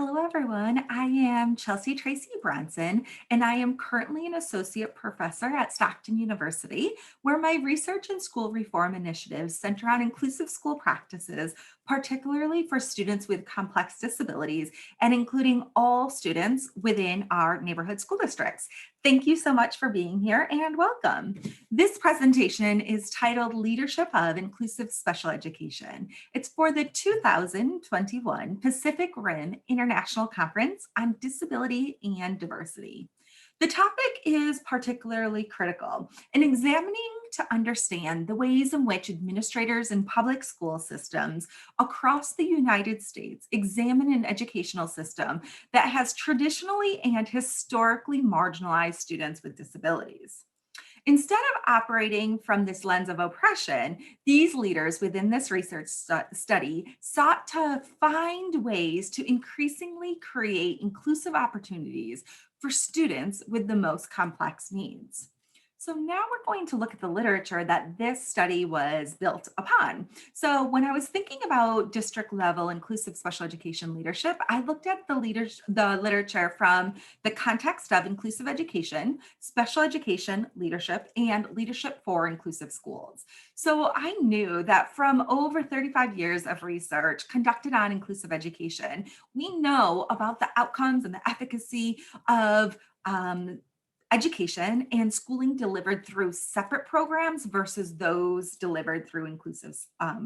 Hello, everyone. I am Chelsea Tracy-Bronson, and I am currently an associate professor at Stockton University, where my research and school reform initiatives center on inclusive school practices, particularly for students with complex disabilities and including all students within our neighborhood school districts. Thank you so much for being here and welcome. This presentation is titled Leadership of Inclusive Special Education. It's for the 2021 Pacific Rim International Conference on Disability and Diversity. The topic is particularly critical in examining to understand the ways in which administrators in public school systems across the United States examine an educational system that has traditionally and historically marginalized students with disabilities. Instead of operating from this lens of oppression, these leaders within this research study sought to find ways to increasingly create inclusive opportunities for students with the most complex needs. So now we're going to look at the literature that this study was built upon. So when I was thinking about district level inclusive special education leadership, I looked at the literature from the context of inclusive education, special education leadership, and leadership for inclusive schools. So I knew that from over 35 years of research conducted on inclusive education, we know about the outcomes and the efficacy of education and schooling delivered through separate programs versus those delivered through inclusive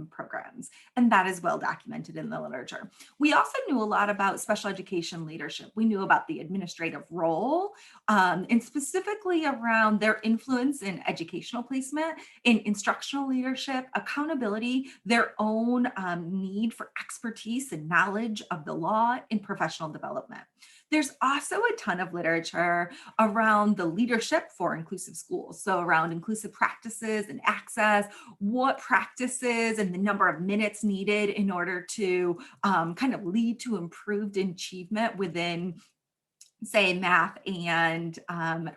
programs. And that is well documented in the literature. We also knew a lot about special education leadership. We knew about the administrative role and specifically around their influence in educational placement, in instructional leadership, accountability, their own need for expertise and knowledge of the law in professional development. There's also a ton of literature around the leadership for inclusive schools. So around inclusive practices and access, what practices and the number of minutes needed in order to kind of lead to improved achievement within say math and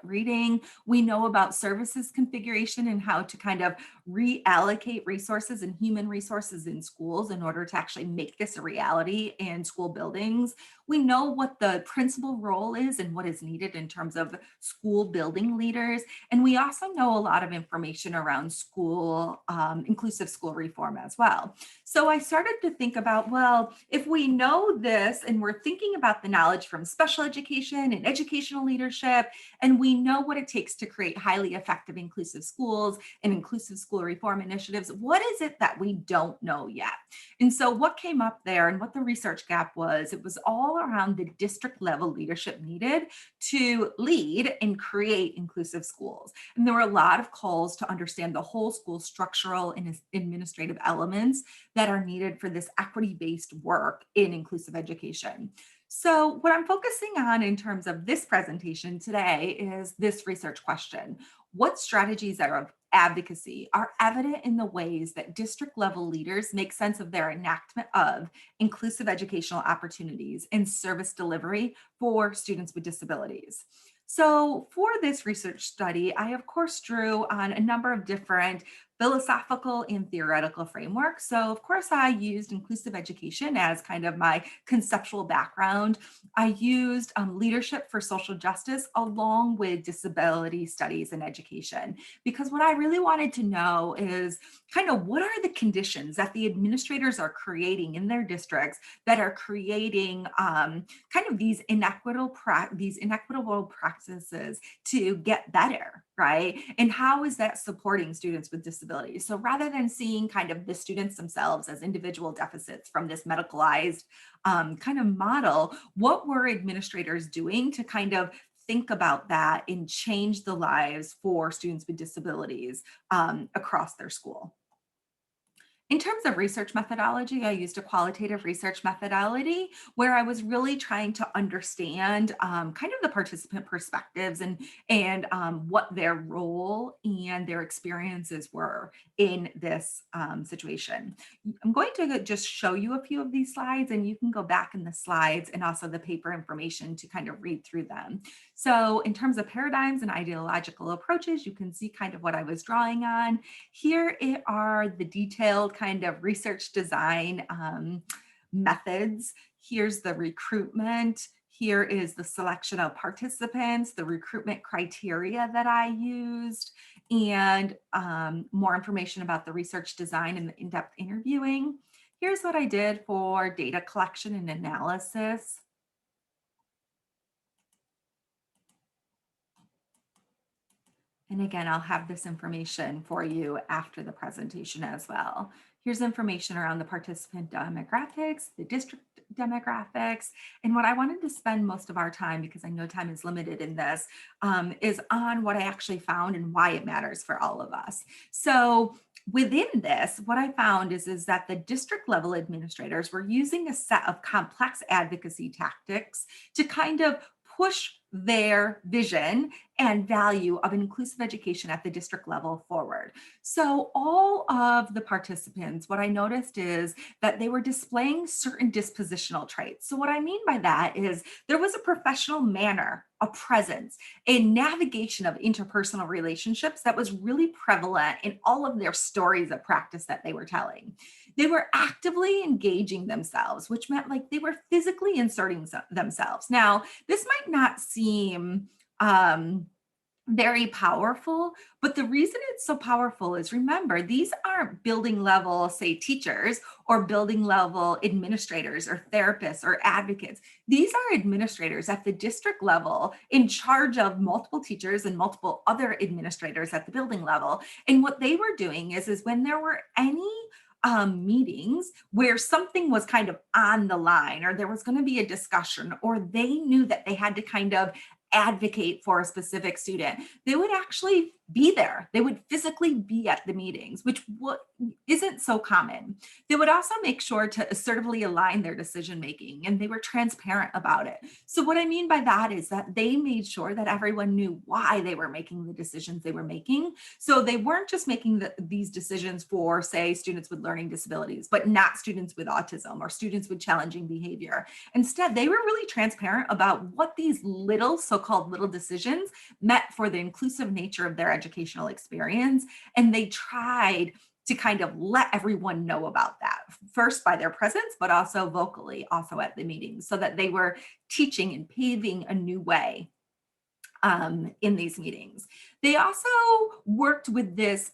reading. We know about services configuration and how to kind of reallocate resources and human resources in schools in order to actually make this a reality in school buildings. We know what the principal role is and what is needed in terms of school building leaders. And we also know a lot of information around school, inclusive school reform as well. So I started to think about, well, if we know this and we're thinking about the knowledge from special education and educational leadership, and we know what it takes to create highly effective inclusive schools and inclusive school reform initiatives, what is it that we don't know yet? And so what came up there and what the research gap was, it was all around the district level leadership needed to lead and create inclusive schools. And there were a lot of calls to understand the whole school structural and administrative elements that are needed for this equity-based work in inclusive education. So what I'm focusing on in terms of this presentation today is this research question. What strategies of advocacy are evident in the ways that district level leaders make sense of their enactment of inclusive educational opportunities and service delivery for students with disabilities? So for this research study, I of course drew on a number of different philosophical and theoretical frameworks. So of course I used inclusive education as kind of my conceptual background. I used leadership for social justice along with disability studies and education, because what I really wanted to know is kind of what are the conditions that the administrators are creating in their districts that are creating kind of these inequitable practices to get better, right? And how is that supporting students with disabilities? So rather than seeing kind of the students themselves as individual deficits from this medicalized kind of model, what were administrators doing to kind of think about that and change the lives for students with disabilities across their school? In terms of research methodology, I used a qualitative research methodology where I was really trying to understand kind of the participant perspectives and what their role and their experiences were in this situation. I'm going to just show you a few of these slides, and you can go back in the slides and also the paper information to kind of read through them. So in terms of paradigms and ideological approaches, you can see kind of what I was drawing on. Here are the detailed kind of research design methods. Here's the recruitment. Here is the selection of participants, the recruitment criteria that I used, and more information about the research design and the in-depth interviewing. Here's what I did for data collection and analysis. And again, I'll have this information for you after the presentation as well. Here's information around the participant demographics, the district demographics, and what I wanted to spend most of our time, because I know time is limited in this, is on what I actually found and why it matters for all of us. So within this, what I found is that the district level administrators were using a set of complex advocacy tactics to kind of push their vision and value of inclusive education at the district level forward. So all of the participants, what I noticed is that they were displaying certain dispositional traits. So what I mean by that is there was a professional manner, a presence, a navigation of interpersonal relationships that was really prevalent in all of their stories of practice that they were telling. They were actively engaging themselves, which meant like they were physically inserting themselves. Now, this might not seem very powerful, but the reason it's so powerful is, remember, these aren't building level, say, teachers or building level administrators or therapists or advocates. These are administrators at the district level in charge of multiple teachers and multiple other administrators at the building level. And what they were doing is when there were any meetings where something was kind of on the line, or there was going to be a discussion, or they knew that they had to kind of advocate for a specific student, they would actually be there. They would physically be at the meetings, which isn't so common. They would also make sure to assertively align their decision making, and they were transparent about it. So what I mean by that is that they made sure that everyone knew why they were making the decisions they were making. So they weren't just making these decisions for, say, students with learning disabilities, but not students with autism or students with challenging behavior. Instead, they were really transparent about what these little so-called little decisions meant for the inclusive nature of their educational experience. And they tried to kind of let everyone know about that, first by their presence, but also vocally, also at the meetings, so that they were teaching and paving a new way in these meetings. They also worked with this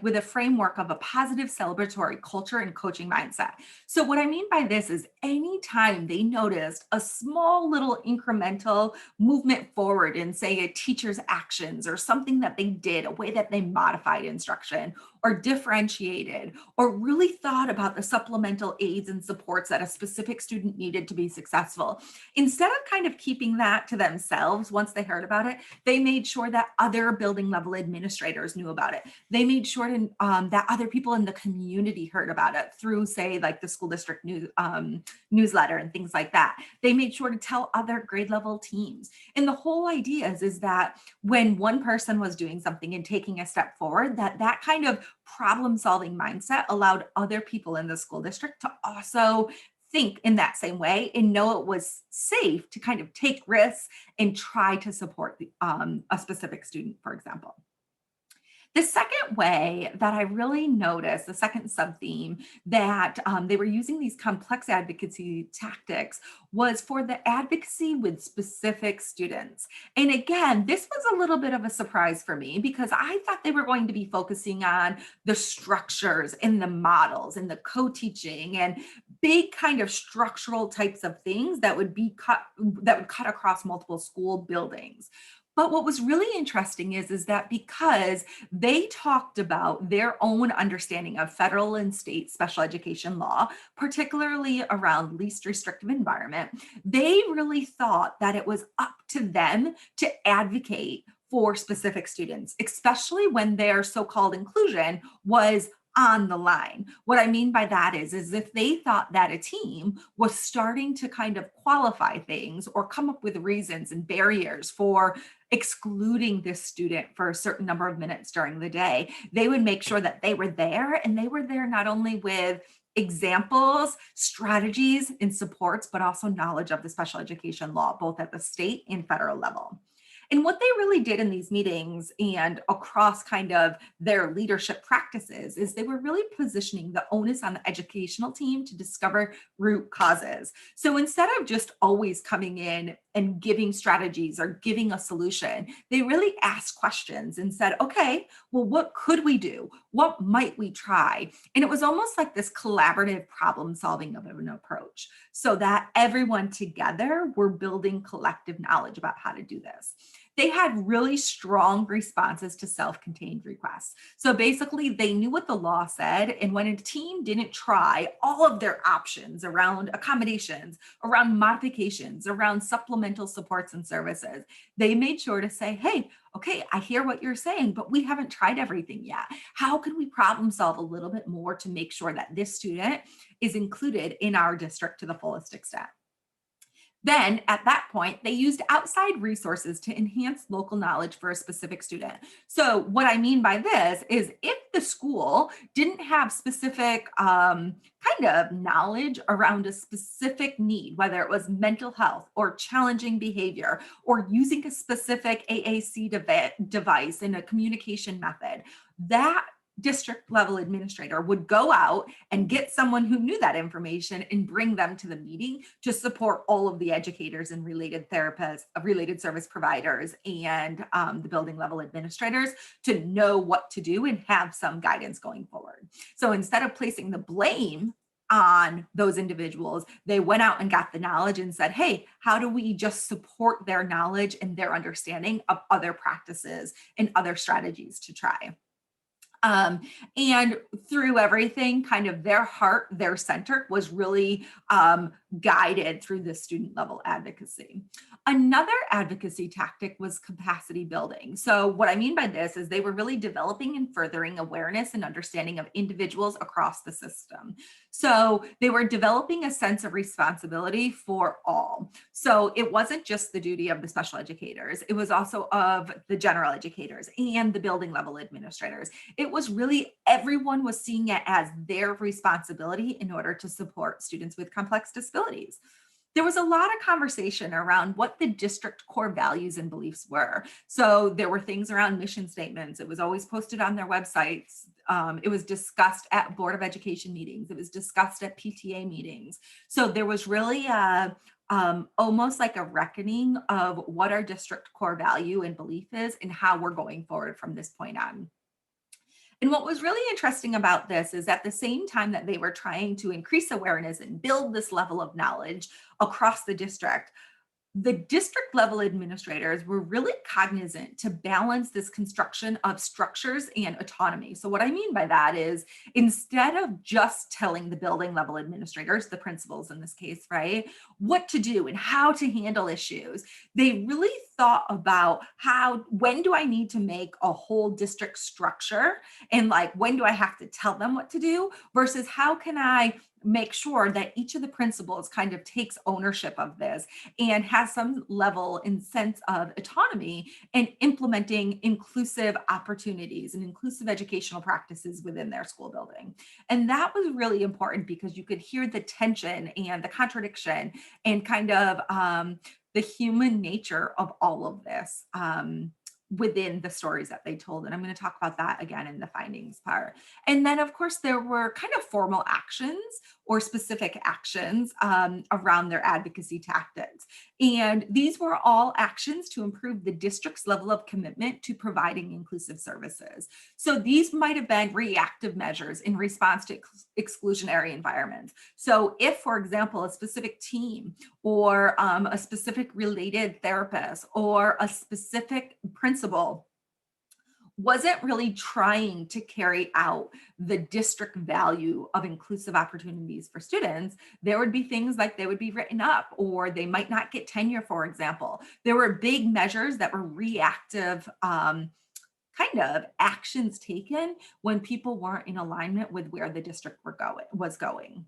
with a framework of a positive celebratory culture and coaching mindset. So what I mean by this is anytime they noticed a small little incremental movement forward in, say, a teacher's actions or something that they did, a way that they modified instruction or differentiated or really thought about the supplemental aids and supports that a specific student needed to be successful, instead of kind of keeping that to themselves once they heard about it, they made sure that other building level administrators knew about it. They made sure that other people in the community heard about it through, say, like the school district newsletter and things like that. They made sure to tell other grade level teams. And the whole idea is that when one person was doing something and taking a step forward, that kind of problem solving mindset allowed other people in the school district to also think in that same way and know it was safe to kind of take risks and try to support a specific student, for example. The second way that I really noticed, the second sub-theme that they were using these complex advocacy tactics was for the advocacy with specific students. And again, this was a little bit of a surprise for me because I thought they were going to be focusing on the structures and the models and the co-teaching and big kind of structural types of things that would cut across multiple school buildings. But what was really interesting is that because they talked about their own understanding of federal and state special education law, particularly around least restrictive environment, they really thought that it was up to them to advocate for specific students, especially when their so-called inclusion was on the line. What I mean by that is if they thought that a team was starting to kind of qualify things or come up with reasons and barriers for excluding this student for a certain number of minutes during the day, they would make sure that they were there, and they were there not only with examples, strategies, and supports, but also knowledge of the special education law, both at the state and federal level. And what they really did in these meetings and across kind of their leadership practices is they were really positioning the onus on the educational team to discover root causes. So instead of just always coming in and giving strategies or giving a solution, they really asked questions and said, okay, well, what could we do? What might we try? And it was almost like this collaborative problem solving of an approach so that everyone together were building collective knowledge about how to do this. They had really strong responses to self-contained requests. So basically, they knew what the law said. And when a team didn't try all of their options around accommodations, around modifications, around supplemental supports and services, they made sure to say, hey, okay, I hear what you're saying, but we haven't tried everything yet. How can we problem solve a little bit more to make sure that this student is included in our district to the fullest extent? Then at that point, they used outside resources to enhance local knowledge for a specific student. So what I mean by this is if the school didn't have specific kind of knowledge around a specific need, whether it was mental health or challenging behavior or using a specific AAC device in a communication method, that district level administrator would go out and get someone who knew that information and bring them to the meeting to support all of the educators and related therapists, related service providers, and the building level administrators to know what to do and have some guidance going forward. So instead of placing the blame on those individuals, they went out and got the knowledge and said, hey, how do we just support their knowledge and their understanding of other practices and other strategies to try? And through everything, kind of their heart, their center was really guided through the student level advocacy. Another advocacy tactic was capacity building. So what I mean by this is they were really developing and furthering awareness and understanding of individuals across the system. So they were developing a sense of responsibility for all. So it wasn't just the duty of the special educators, it was also of the general educators and the building level administrators. It was really everyone was seeing it as their responsibility in order to support students with complex disabilities. There was a lot of conversation around what the district core values and beliefs were. So there were things around mission statements. It was always posted on their websites. It was discussed at Board of Education meetings. It was discussed at PTA meetings. So there was really almost like a reckoning of what our district core value and belief is and how we're going forward from this point on. And what was really interesting about this is at the same time that they were trying to increase awareness and build this level of knowledge across the district level administrators were really cognizant to balance this construction of structures and autonomy. So what I mean by that is instead of just telling the building level administrators, the principals in this case, right, what to do and how to handle issues, they really thought about when do I need to make a whole district structure and like, when do I have to tell them what to do versus how can I make sure that each of the principals kind of takes ownership of this and has some level and sense of autonomy in implementing inclusive opportunities and inclusive educational practices within their school building. And that was really important because you could hear the tension and the contradiction and kind of the human nature of all of this within the stories that they told. And I'm going to talk about that again in the findings part. And then, of course, there were kind of formal actions or specific actions around their advocacy tactics. And these were all actions to improve the district's level of commitment to providing inclusive services. So these might have been reactive measures in response to exclusionary environments. So if, for example, a specific team or a specific related therapist or a specific principal wasn't really trying to carry out the district value of inclusive opportunities for students, there would be things like they would be written up or they might not get tenure, for example. There were big measures that were reactive kind of actions taken when people weren't in alignment with where the district was going.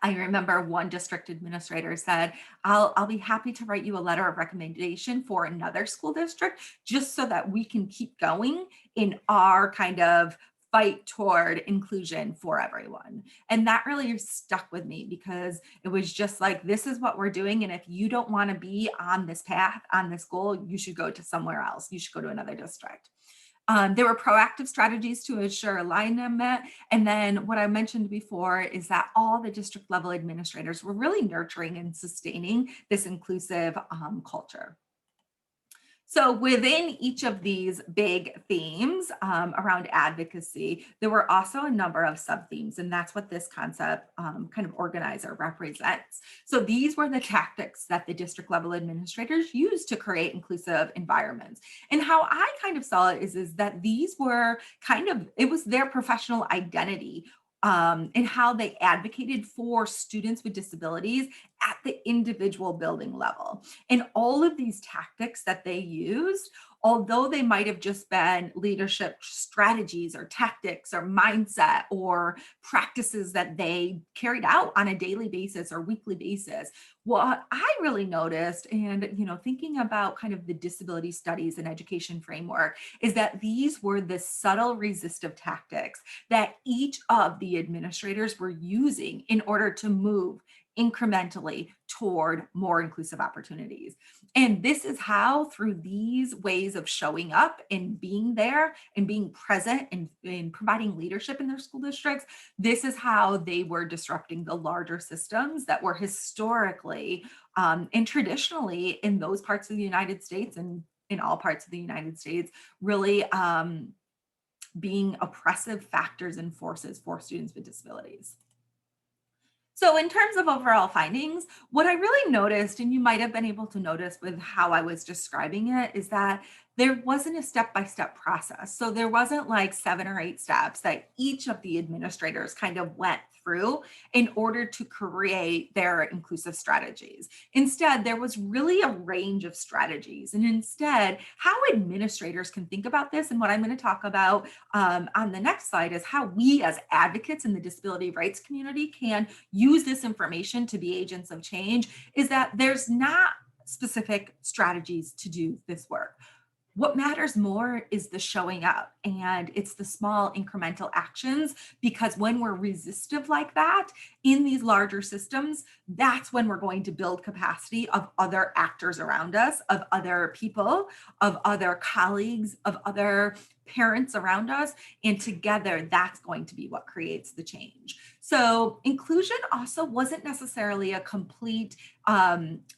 I remember one district administrator said, I'll be happy to write you a letter of recommendation for another school district just so that we can keep going in our kind of fight toward inclusion for everyone. And that really stuck with me because it was just like, this is what we're doing. And if you don't want to be on this path, on this goal, you should go to somewhere else. You should go to another district. There were proactive strategies to ensure alignment. And then what I mentioned before is that all the district level administrators were really nurturing and sustaining this inclusive culture. So within each of these big themes around advocacy, there were also a number of sub-themes, and that's what this concept kind of organizer represents. So these were the tactics that the district level administrators used to create inclusive environments. And how I kind of saw it is that these were kind of, it was their professional identity and how they advocated for students with disabilities at the individual building level. And all of these tactics that they used, although they might have just been leadership strategies or tactics or mindset or practices that they carried out on a daily basis or weekly basis, what I really noticed, and thinking about kind of the disability studies and education framework, is that these were the subtle resistive tactics that each of the administrators were using in order to move incrementally toward more inclusive opportunities. And this is how, through these ways of showing up and being there and being present and providing leadership in their school districts, this is how they were disrupting the larger systems that were historically and traditionally in those parts of the United States and in all parts of the United States, really being oppressive factors and forces for students with disabilities. So in terms of overall findings, what I really noticed, and you might have been able to notice with how I was describing it, is that there wasn't a step-by-step process. So there wasn't like 7 or 8 steps that each of the administrators kind of went through in order to create their inclusive strategies. Instead, there was really a range of strategies. And instead, how administrators can think about this, and what I'm going to talk about on the next slide, is how we as advocates in the disability rights community can use this information to be agents of change, is that there's not specific strategies to do this work. What matters more is the showing up, and it's the small incremental actions, because when we're resistive like that in these larger systems, that's when we're going to build capacity of other actors around us, of other people, of other colleagues, of other parents around us. And together, that's going to be what creates the change. So inclusion also wasn't necessarily a complete,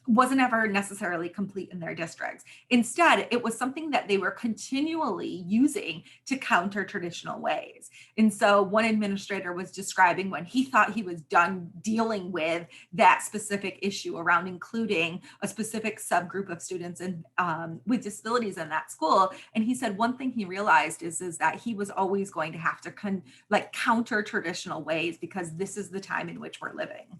wasn't ever necessarily complete in their districts. Instead, it was something that they were continually using to counter traditional ways. And so one administrator was describing when he thought he was done dealing with that specific issue around including a specific subgroup of students and with disabilities in that school. And he said one thing he realized is that he was always going to have to counter traditional ways, because this is the time in which we're living.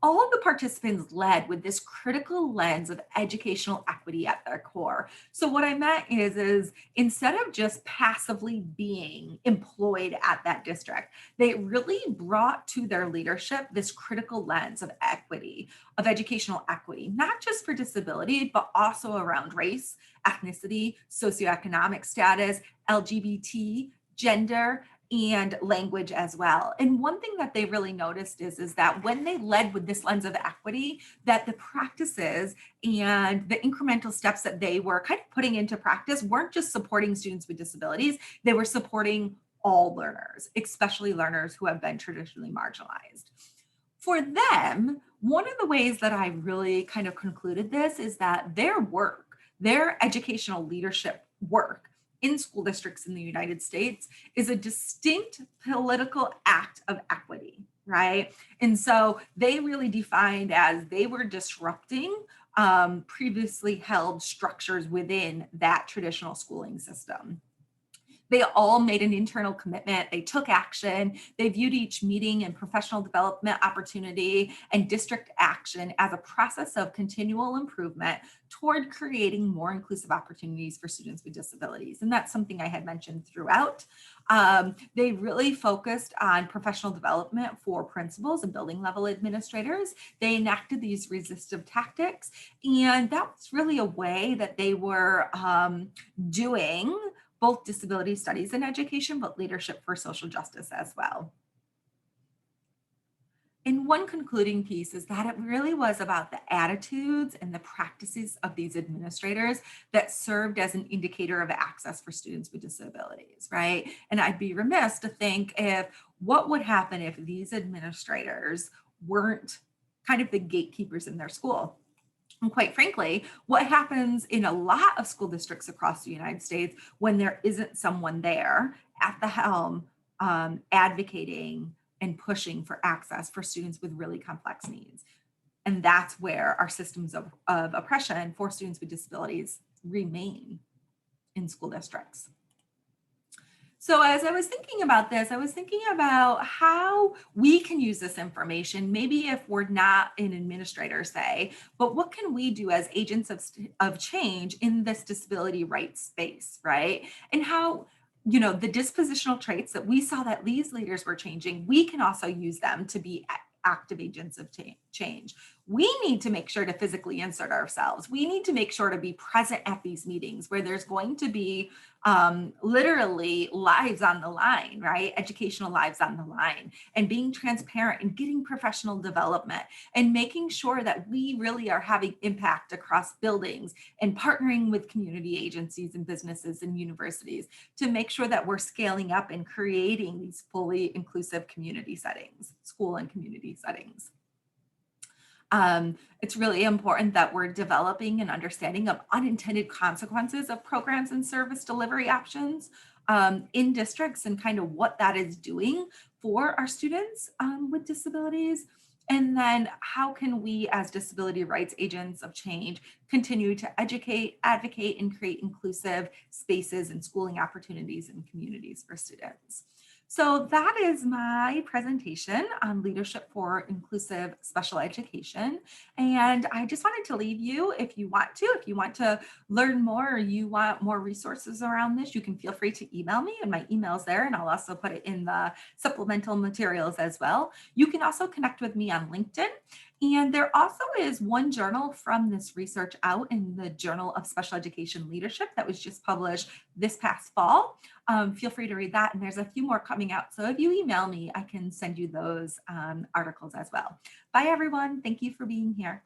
All of the participants led with this critical lens of educational equity at their core. So what I meant is instead of just passively being employed at that district, they really brought to their leadership this critical lens of equity, of educational equity, not just for disability, but also around race, ethnicity, socioeconomic status, LGBT, gender, and language as well. And one thing that they really noticed is that when they led with this lens of equity, that the practices and the incremental steps that they were kind of putting into practice weren't just supporting students with disabilities, they were supporting all learners, especially learners who have been traditionally marginalized. For them, one of the ways that I really kind of concluded this is that their work, their educational leadership work, in school districts in the United States is a distinct political act of equity, right? And so they really defined as they were disrupting previously held structures within that traditional schooling system. They all made an internal commitment. They took action. They viewed each meeting and professional development opportunity and district action as a process of continual improvement toward creating more inclusive opportunities for students with disabilities. And that's something I had mentioned throughout. They really focused on professional development for principals and building level administrators. They enacted these resistive tactics, and that was really a way that they were doing both disability studies in education, but leadership for social justice as well. And one concluding piece is that it really was about the attitudes and the practices of these administrators that served as an indicator of access for students with disabilities, right? And I'd be remiss to think if what would happen if these administrators weren't kind of the gatekeepers in their school. And quite frankly, what happens in a lot of school districts across the United States when there isn't someone there at the helm advocating and pushing for access for students with really complex needs. And that's where our systems of oppression for students with disabilities remain in school districts. So as I was thinking about this, I was thinking about how we can use this information, maybe if we're not an administrator, say, but what can we do as agents of change in this disability rights space, right? And how, you know, the dispositional traits that we saw that these leaders were changing, we can also use them to be active agents of change. We need to make sure to physically insert ourselves. We need to make sure to be present at these meetings where there's going to be literally lives on the line, right? Educational lives on the line, and being transparent and getting professional development and making sure that we really are having impact across buildings and partnering with community agencies and businesses and universities to make sure that we're scaling up and creating these fully inclusive community settings, school and community settings. It's really important that we're developing an understanding of unintended consequences of programs and service delivery options in districts and kind of what that is doing for our students with disabilities. And then how can we as disability rights agents of change continue to educate, advocate, and create inclusive spaces and schooling opportunities and communities for students. So that is my presentation on leadership for inclusive special education. And I just wanted to leave you, if you want to learn more or you want more resources around this, you can feel free to email me, and my email's there, and I'll also put it in the supplemental materials as well. You can also connect with me on LinkedIn. And there also is one journal from this research out in the Journal of Special Education Leadership that was just published this past fall. Feel free to read that. And there's a few more coming out. So if you email me, I can send you those articles as well. Bye, everyone. Thank you for being here.